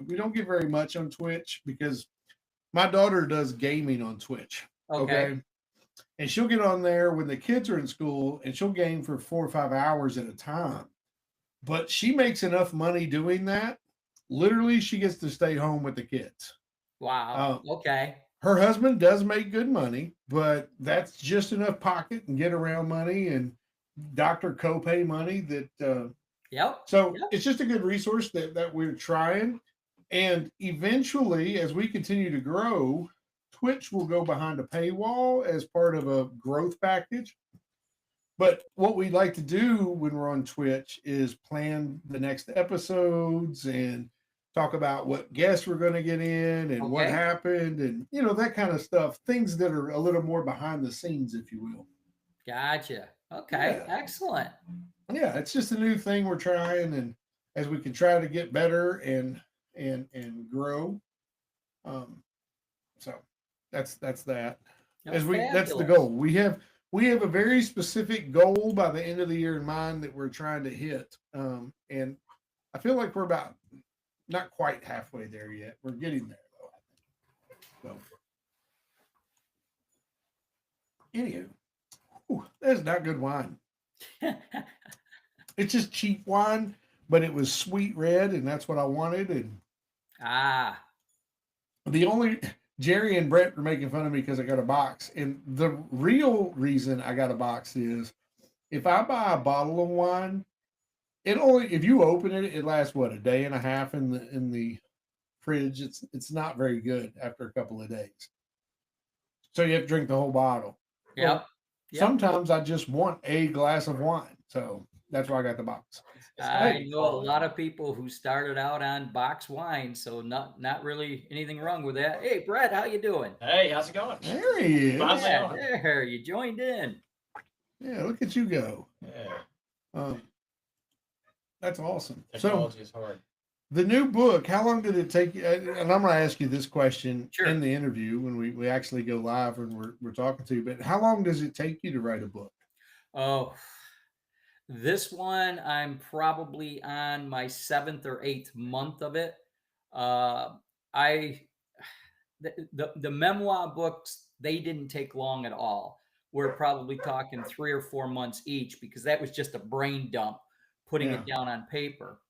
we don't get very much on Twitch because my daughter does gaming on Twitch. Okay. Okay. And she'll get on there when the kids are in school and she'll game for 4 or 5 hours at a time. But she makes enough money doing that. Literally, she gets to stay home with the kids. Wow. Uh, Okay. her husband does make good money, but that's just enough pocket and get around money and doctor copay money that Yep. so Yep. it's just a good resource that we're trying. And eventually, as we continue to grow, Twitch will go behind a paywall as part of a growth package. But what we like to do when we're on Twitch is plan the next episodes and talk about what guests we're going to get in and what Okay. happened and that kind of stuff. Things that are a little more behind the scenes, if you will. Gotcha. Okay. Yeah. Excellent. Yeah, it's just a new thing we're trying, and as we can try to get better and grow, um, so that's that. Oh, That's the fabulous. goal. We have a very specific goal by the end of the year in mind that we're trying to hit, and I feel like we're about not quite halfway there yet. We're getting there though. I think. So, anywho, that's not good wine. It's just cheap wine, but it was sweet red, and that's what I wanted. And Ah. the only Jerry and Brett were making fun of me because I got a box, and the real reason I got a box is if I buy a bottle of wine, it only if you open it, it lasts what a day and a half in the fridge. It's not very good after a couple of days, so you have to drink the whole bottle. Yep. Well, Yep. sometimes I just want a glass of wine, so that's why I got the box. It's got to I be know a cold. lot of people who started out on box wine, so not really anything wrong with that. Hey, Brett, how you doing? Hey, how's it going? There he is. Finally Yeah, on. there, you joined in. Yeah, look at you go. Yeah, Um, that's awesome. So technology is hard. the new book, how long did it take you? And I'm going to ask you this question Sure. in the interview when we actually go live and we're talking to you. But how long does it take you to write a book? Oh, this one I'm probably on my 7th or 8th month of it. I the memoir books, they didn't take long at all. We're probably talking 3 or 4 months each because that was just a brain dump, putting Yeah. it down on paper.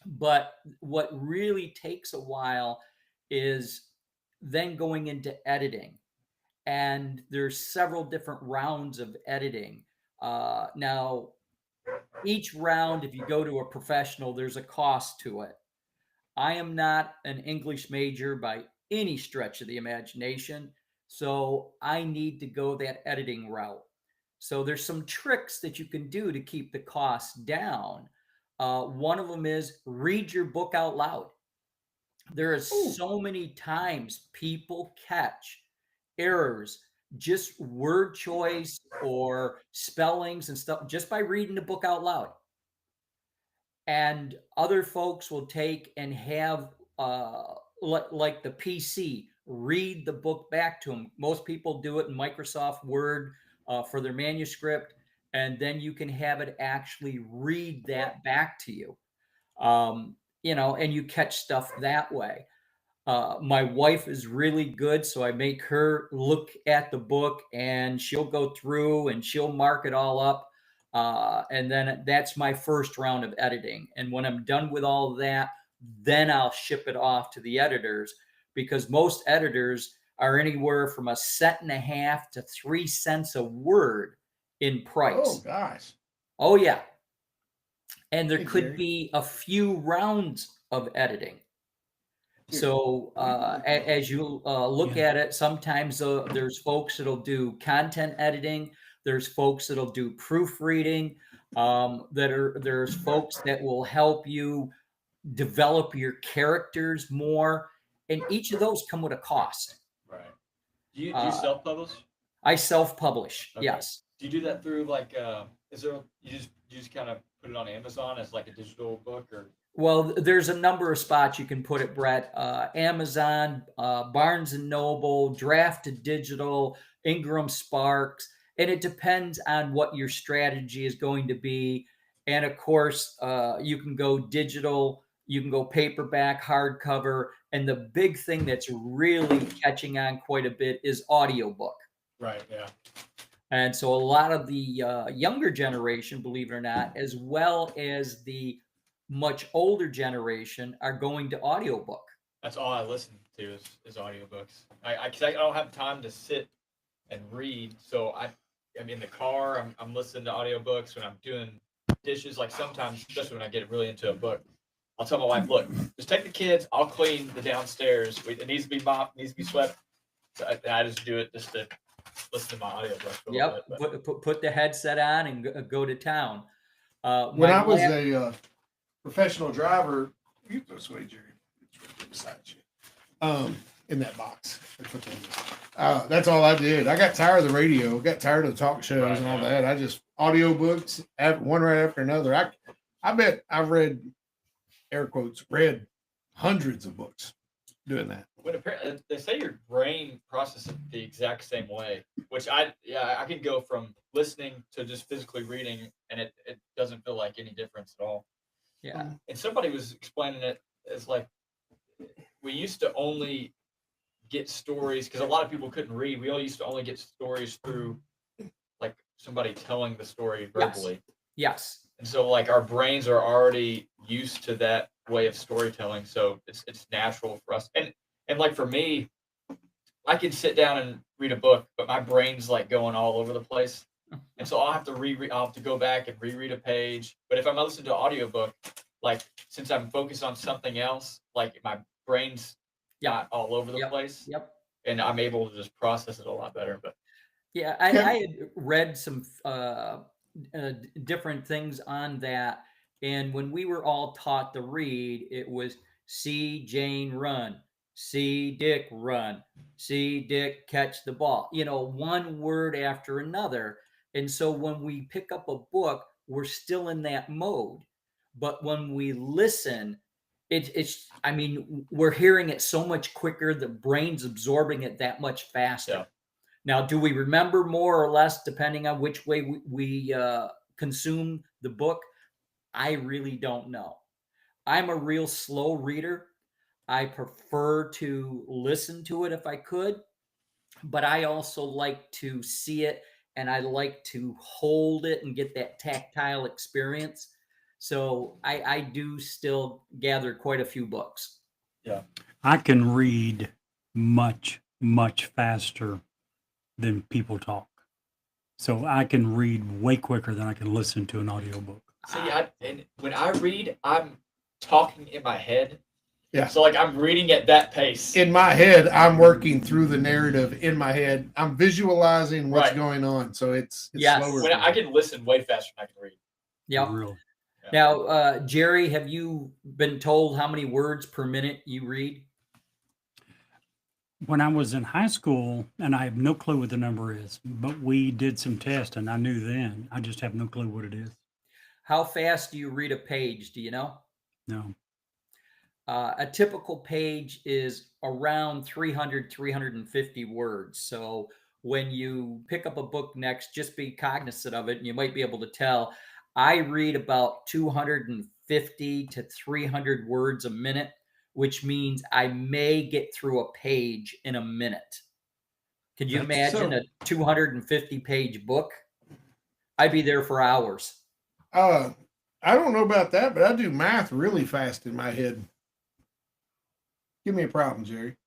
But what really takes a while is then going into editing. And there's several different rounds of editing. Now, each round, if you go to a professional, there's a cost to it. I am not an English major by any stretch of the imagination, so I need to go that editing route. So there's some tricks that you can do to keep the costs down. One of them is read your book out loud. There is Oh, so many times people catch errors, just word choice or spellings and stuff, just by reading the book out loud. And other folks will take and have like the PC read the book back to them. Most people do it in Microsoft Word for their manuscript, and then you can have it actually read that back to you. And you catch stuff that way. My wife is really good, so I make her look at the book and she'll go through and she'll mark it all up. And then that's my first round of editing. And when I'm done with all of that, then I'll ship it off to the editors because most editors are anywhere from a cent and a half to 3 cents a word in oh price. gosh. Oh, yeah. And there Hey, could Jerry. be a few rounds of editing. Here. So as you look Yeah. at it, sometimes there's folks that'll do content editing. There's folks that'll do proofreading. There's folks that will help you develop your characters more, and each of those come with a cost. Right. Do you Uh, self-publish? I self-publish, Okay. yes. Do you do that through like is there you just kind of put it on Amazon as like a digital book or Well, there's a number of spots you can put it, Brett. Amazon, Barnes and Noble, Drafted Digital, Ingram Sparks, and it depends on what your strategy is going to be. And of course, you can go digital You can go paperback, hardcover, and the big thing that's really catching on quite a bit is audiobook. Right. Yeah. And so a lot of the younger generation, believe it or not, as well as the much older generation, are going to audiobook. That's all I listen to is audiobooks. Cause I don't have time to sit and read. So I'm in the car, I'm listening to audiobooks when I'm doing dishes. Like sometimes, especially when I get really into a book, I'll tell my wife, look, just take the kids, I'll clean the downstairs. It needs to be mopped, needs to be swept. So I just do it just to listen to my audiobooks. Yep, put the headset on and go to town. When I was a professional driver, you go this way, Jerry. It's right there beside you. In that box. That's all I did. I got tired of the radio, got tired of the talk shows and all that. I just audiobooks, one right after another. I bet I've read, air quotes, read hundreds of books doing that. When they say your brain processes it the exact same way, which I can go from listening to just physically reading, and it doesn't feel like any difference at all. Yeah. And somebody was explaining it as like, we used to only get stories because a lot of people couldn't read. We all used to only get stories through like somebody telling the story verbally. Yes. And so like our brains are already used to that way of storytelling, so it's natural for us. And like for me, I can sit down and read a book, but my brain's like going all over the place. And so I'll have to go back and reread a page. But if I'm listening to an audiobook, like since I'm focused on something else, like my brain's not all over the place. Yep. And I'm able to just process it a lot better. But yeah, I had read some different things on that. And when we were all taught to read, it was see Jane run, see Dick run, see Dick catch the ball, one word after another. And so when we pick up a book, we're still in that mode. But when we listen, we're hearing it so much quicker. The brain's absorbing it that much faster. Yeah. Now, do we remember more or less depending on which way we consume the book? I really don't know. I'm a real slow reader. I prefer to listen to it if I could, but I also like to see it, and I like to hold it and get that tactile experience. So I do still gather quite a few books. Yeah. I can read much, much faster than people talk. So I can read way quicker than I can listen to an audiobook. See, and when I read, I'm talking in my head. Yeah. So like I'm reading at that pace. In my head, I'm working through the narrative in my head. I'm visualizing what's going on. So it's slower. When I can listen way faster than I can read. Yeah. Really. Now, Jerry, have you been told how many words per minute you read? When I was in high school, and I have no clue what the number is, but we did some tests and I knew then. I just have no clue what it is. How fast do you read a page? Do you know? No. A typical page is around 300, 350 words. So when you pick up a book next, just be cognizant of it, and you might be able to tell. I read about 250 to 300 words a minute, which means I may get through a page in a minute. Could you imagine a 250 page book? I'd be there for hours. I don't know about that, but I do math really fast in my head. Give me a problem, Jerry.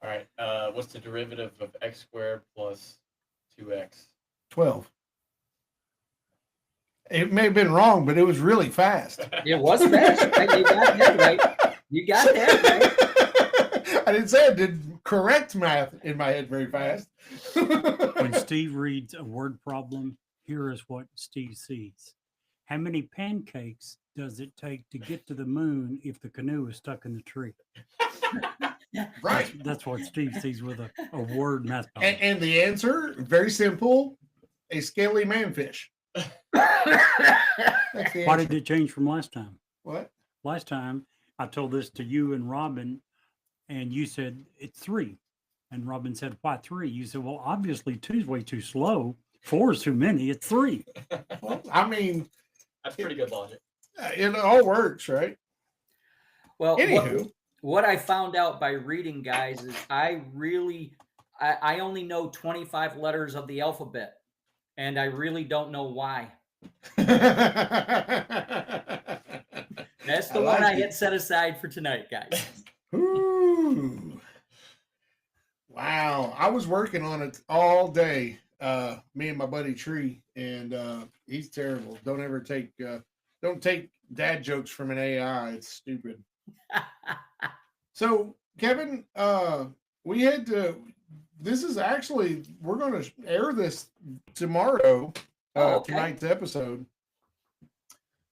All right. What's the derivative of x squared plus 2x? 12. It may have been wrong, but it was really fast. It was fast. You got that right. You got that right. I didn't say I did correct math in my head very fast. When Steve reads a word problem, here is what Steve sees. How many pancakes does it take to get to the moon if the canoe is stuck in the tree? Right. That's what Steve sees with a word math problem. And the answer, very simple, a scaly manfish. Why did it change from last time? What? Last time I told this to you and Robin, and you said it's 3. And Robin said, why 3? You said, well, obviously 2 is way too slow. 4 is too many. It's 3. Well, I mean, That's pretty good logic. it all works, right? Well, Anywho, what I found out by reading, guys, is I only know 25 letters of the alphabet, and I really don't know why. That's the one like I it. had set aside for tonight, guys. Ooh. Wow. I was working on it all day. Me and my buddy Tree, and he's terrible. Don't take dad jokes from an AI. It's stupid. So, Kevin, we had to this is actually we're gonna air this tomorrow, Oh, okay. tonight's episode.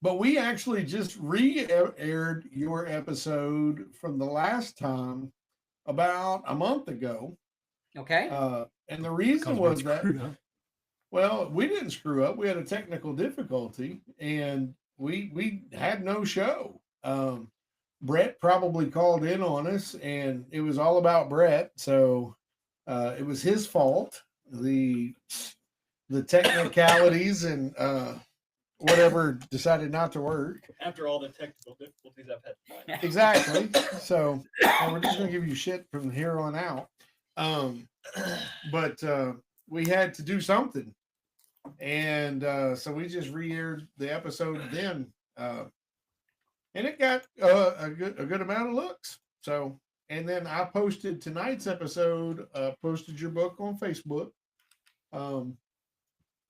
But we actually just re-aired your episode from the last time about a month ago. Okay. And the reason 'Cause we was that, screwed up. well, we didn't screw up. We had a technical difficulty and we had no show. Brett probably called in on us and it was all about Brett. So it was his fault. The technicalities and whatever decided not to work. After all the technical difficulties I've had tonight. Exactly. So we're just gonna give you shit from here on out. But we had to do something, and so we just re-aired the episode then, and it got a good amount of looks. So, and then I posted tonight's episode. Posted your book on Facebook,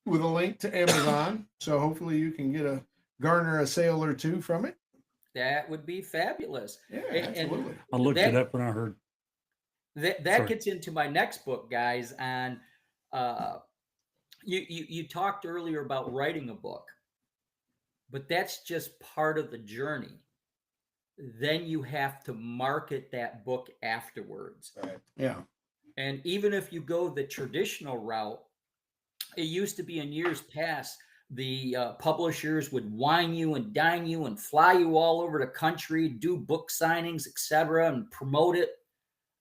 with a link to Amazon. So hopefully you can garner a sale or two from it. That would be fabulous. Yeah, And- absolutely. I looked that- it up when I heard. That Sorry. gets into my next book, guys. And you talked earlier about writing a book, but that's just part of the journey. Then you have to market that book afterwards. Right. Yeah. And even if you go the traditional route, it used to be in years past, the publishers would wine you and dine you and fly you all over the country, do book signings, etc., and promote it.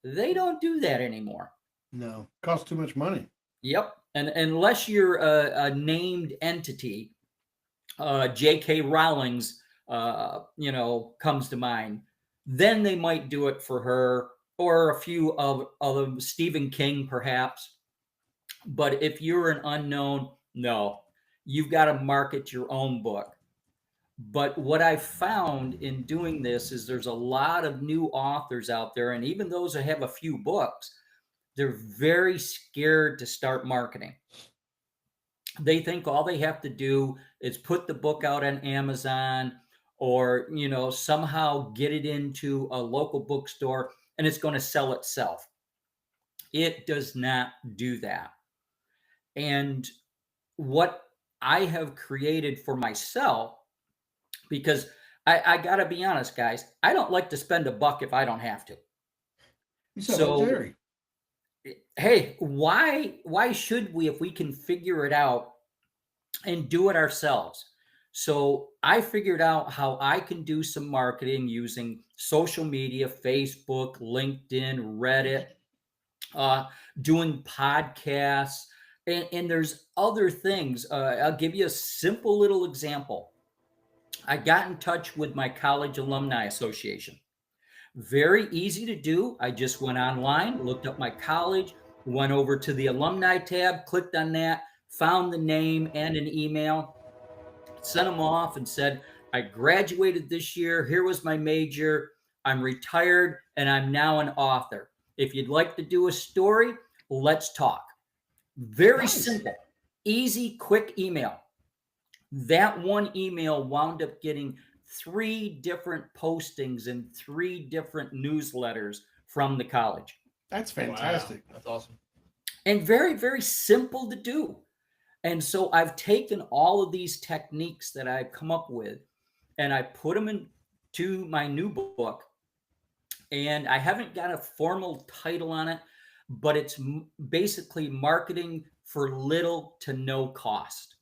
They don't do that anymore. No, costs too much money. Yep. And unless you're a named entity, J.K. Rowling's, comes to mind, then they might do it for her or a few of them, Stephen King, perhaps. But if you're an unknown, no, you've got to market your own book. But what I found in doing this is there's a lot of new authors out there, and even those that have a few books, they're very scared to start marketing. They think all they have to do is put the book out on Amazon or, somehow get it into a local bookstore and it's going to sell itself. It does not do that. And what I have created for myself, because I got to be honest, guys, I don't like to spend $1 if I don't have to. You sound So- like Jerry. Hey, why should we if we can figure it out and do it ourselves? So I figured out how I can do some marketing using social media, Facebook, LinkedIn, Reddit, doing podcasts, and there's other things. I'll give you a simple little example. I got in touch with my college alumni association. Very easy to do. I just went online, looked up my college, went over to the alumni tab, clicked on that, found the name and an email, sent them off and said, I graduated this year. Here was my major. I'm retired and I'm now an author. If you'd like to do a story, let's talk. Very Nice. simple, easy, quick email. That one email wound up getting 3 different postings and 3 different newsletters from the college. That's fantastic. Wow, that's awesome. And very, very simple to do. And so I've taken all of these techniques that I've come up with and I put them into my new book. And I haven't got a formal title on it, but it's basically marketing for little to no cost.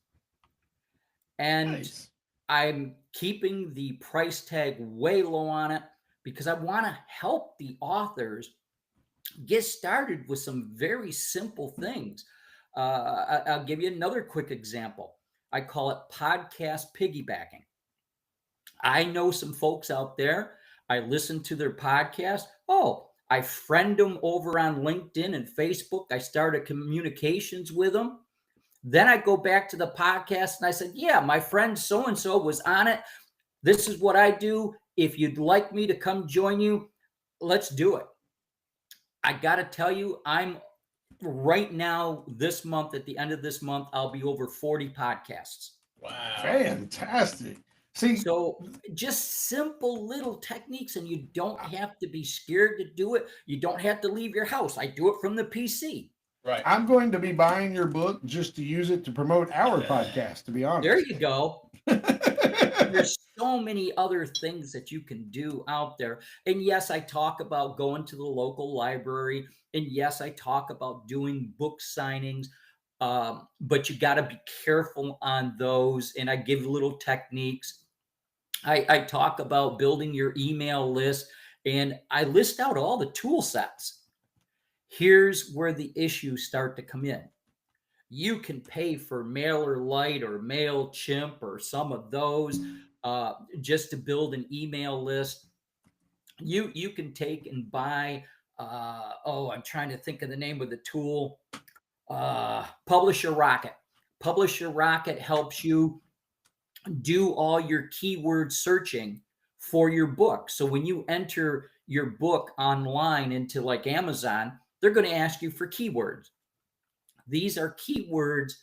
And Nice. I'm keeping the price tag way low on it because I want to help the authors get started with some very simple things. I'll give you another quick example. I call it podcast piggybacking. I know some folks out there. I listen to their podcast. Oh, I friend them over on LinkedIn and Facebook. I started communications with them. Then I go back to the podcast and I said, yeah, my friend so-and-so was on it. This is what I do. If you'd like me to come join you, let's do it. I got to tell you, I'm right now, this month, at the end of this month, I'll be over 40 podcasts. Wow. Fantastic. See, So just simple little techniques, and you don't have to be scared to do it. You don't have to leave your house. I do it from the PC. Right. I'm going to be buying your book just to use it to promote our podcast, to be honest. There you go. There's so many other things that you can do out there. And yes, I talk about going to the local library. And yes, I talk about doing book signings. But you got to be careful on those. And I give little techniques. I talk about building your email list, and I list out all the tool sets. Here's where the issues start to come in. You can pay for MailerLite or MailChimp or some of those just to build an email list. You can take and buy, I'm trying to think of the name of the tool, Publisher Rocket. Publisher Rocket helps you do all your keyword searching for your book. So when you enter your book online into like Amazon, they're going to ask you for keywords. These are keywords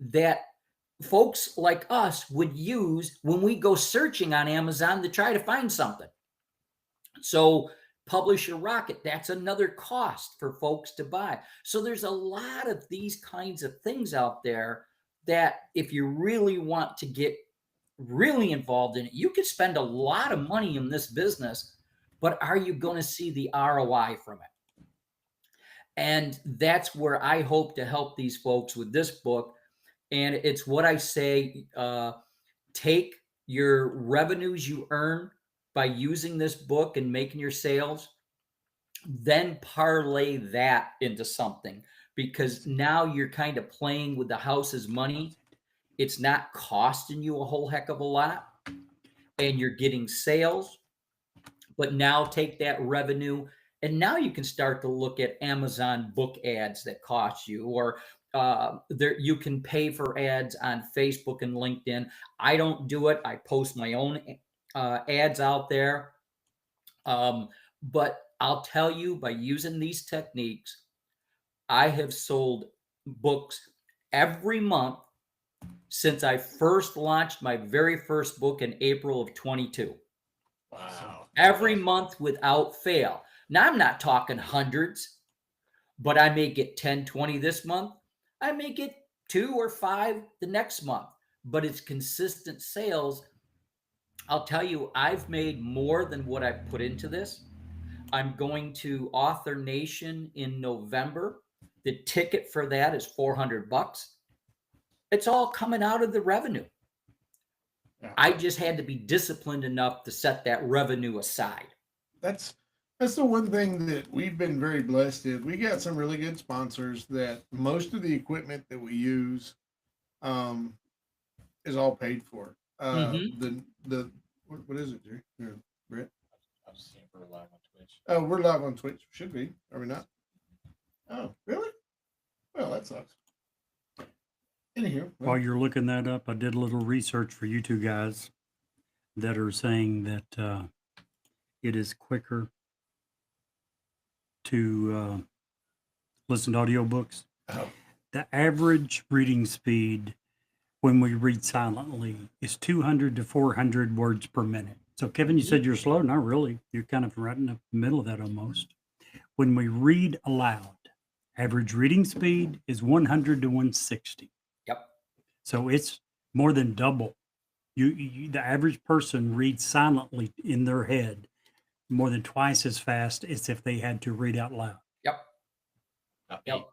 that folks like us would use when we go searching on Amazon to try to find something. So Publisher Rocket, that's another cost for folks to buy. So there's a lot of these kinds of things out there that if you really want to get really involved in it, you could spend a lot of money in this business, but are you going to see the ROI from it? And that's where I hope to help these folks with this book. And it's what I say, take your revenues you earn by using this book and making your sales, then parlay that into something, because now you're kind of playing with the house's money. It's not costing you a whole heck of a lot, and you're getting sales. But now take that revenue, and now you can start to look at Amazon book ads that cost you, or you can pay for ads on Facebook and LinkedIn. I don't do it. I post my own ads out there. But I'll tell you, by using these techniques, I have sold books every month since I first launched my very first book in April of 22. Wow. Every month without fail. Now, I'm not talking hundreds, but I may get 10, 20 this month. I may get 2 or 5 the next month, but it's consistent sales. I'll tell you, I've made more than what I've put into this. I'm going to Author Nation in November. The ticket for that is $400. It's all coming out of the revenue. Yeah. I just had to be disciplined enough to set that revenue aside. That's the one thing that we've been very blessed with. We got some really good sponsors that most of the equipment that we use is all paid for. The what is it, Jerry? Here, Brett? I was seeing we're live on Twitch. Oh, we're live on Twitch. Should be. Are we not? Oh, really? Well, that sucks. Anywho, While you're looking that up, I did a little research for you two guys that are saying that it is quicker to listen to audiobooks. oh, The average reading speed when we read silently is 200 to 400 words per minute. So, Kevin, you said you're slow. Not really. You're kind of right in the middle of that almost. When we read aloud, average reading speed is 100 to 160. Yep. So it's more than double. The average person reads silently in their head more than twice as fast as if they had to read out loud. Yep. Not Yep. me.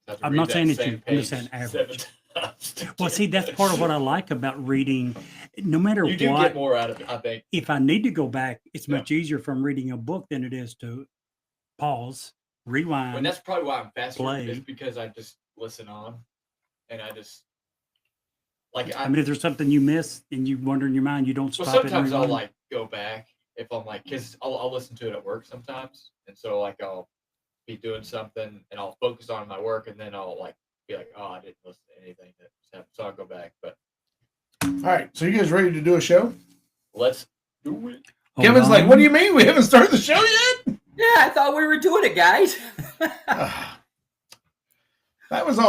I have to I'm read not that saying that same you- I'm just page saying average. 7 times to Well, get see, that's part of what I like about reading. No matter You do what, get more out of it, I think. if I need to go back, it's Yeah. much easier from reading a book than it is to pause, rewind. And that's probably why I'm faster. play. Is because I just listen on, and I just like I mean, if there's something you miss and you wonder in your mind, you don't Well, stop it. and sometimes I'll rewind. like go back if I'm like, because I'll listen to it at work sometimes, and so like I'll be doing something and I'll focus on my work, and then I'll like be like, oh, I didn't listen to anything that was happening, so I'll go back. But All right, so you guys ready to do a show? let's do it. Hold Kevin's like, on. what do you mean we haven't started the show yet? Yeah, I thought we were doing it, guys. That was all